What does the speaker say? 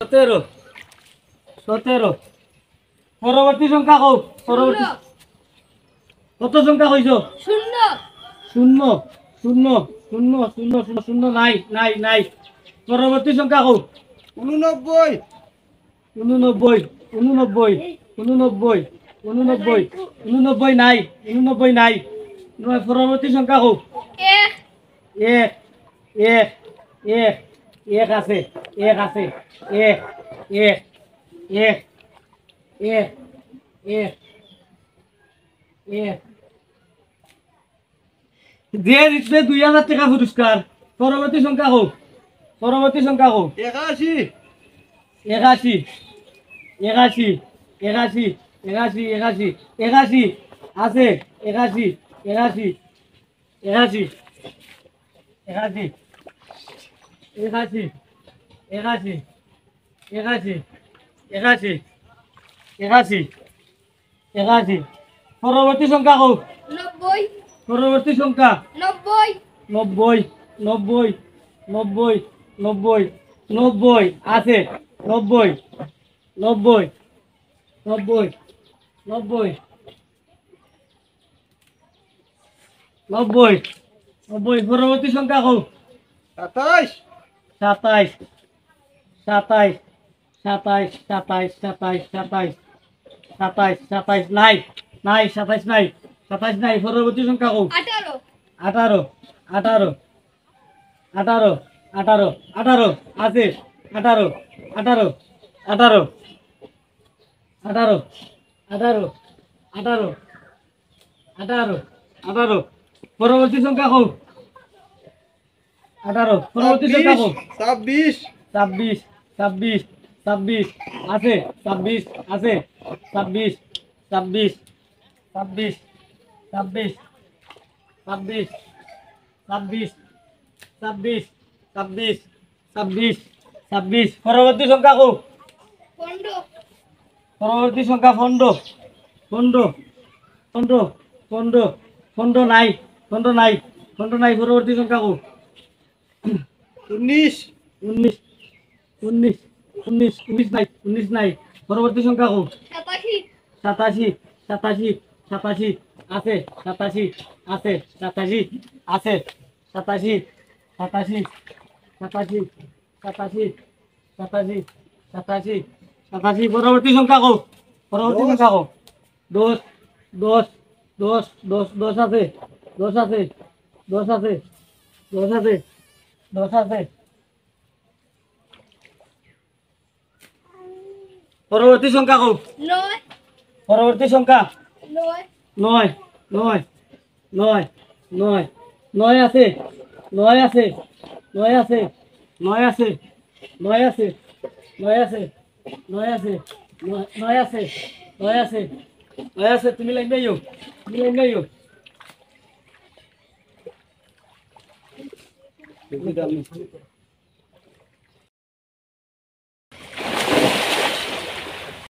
17 17 পরবর্তী সংখ্যা কও পরবর্তী কত সংখ্যা কইছো শূন্য শূন্য শূন্য শূন্য শূন্য শূন্য শূন্য নাই নাই নাই পরবর্তী সংখ্যা কও 89 89 89 89 89 89 নাই 89 নাই পরবর্তী সংখ্যা কও এক এক এক এক আছে এক আছে এক এক এক এক এক এক যে জিতবে 2000 টাকা পুরস্কার পরবর্তী সংখ্যা হোক পরবর্তী সংখ্যা হোক 81 81 81 81 81 81 81 আছে 81 81 81 81 81 81 81 81 81 81 পরবর্তী সংখ্যা হোক 90 পরবর্তী সংখ্যা 90 90 90 90 90 90 আছে 90 90 90 90 90 90 পরবর্তী সংখ্যা হোক 27 27 27 27 27 27 27 27 27 নাই নাই 27 নাই 27 নাই পরবর্তী সংখ্যা হোক 18 18 18 18 18 18 আছে 18 18 18 18 18 18 18 18 পরবর্তী সংখ্যা হোক 18 পরবর্তী সংখ্যা হোক 26 26 26 26 আছে 26 আছে 26 26 26 26 26 26 26 26 26 26 পরবর্তী সংখ্যা হোক 15 পরবর্তী সংখ্যা 15 15 15 15 15 নাই 15 নাই 15 নাই পরবর্তী সংখ্যা হোক 19 19 19 19 19 নাই 19 নাই পরবর্তী সংখ্যা হোক 87 87 87 আছে 87 আছে 87 আছে 87 87 87 87 87 87 87 পরবর্তী সংখ্যা হোক পরবর্তী সংখ্যা হোক 10 10 10 10 10 আছে 10 আছে 10 আছে 10 আছে 10 আছে পরবর্তী সংখ্যা হোক 9 পরবর্তী সংখ্যা 9 9 9 9 9 9 আছে 9 আছে 9 আছে 9 আছে 9 আছে 9 আছে 9 আছে 9 আছে 9 আছে 9 আছে তুমি লাইন যাইও তুমি লাইন যাইও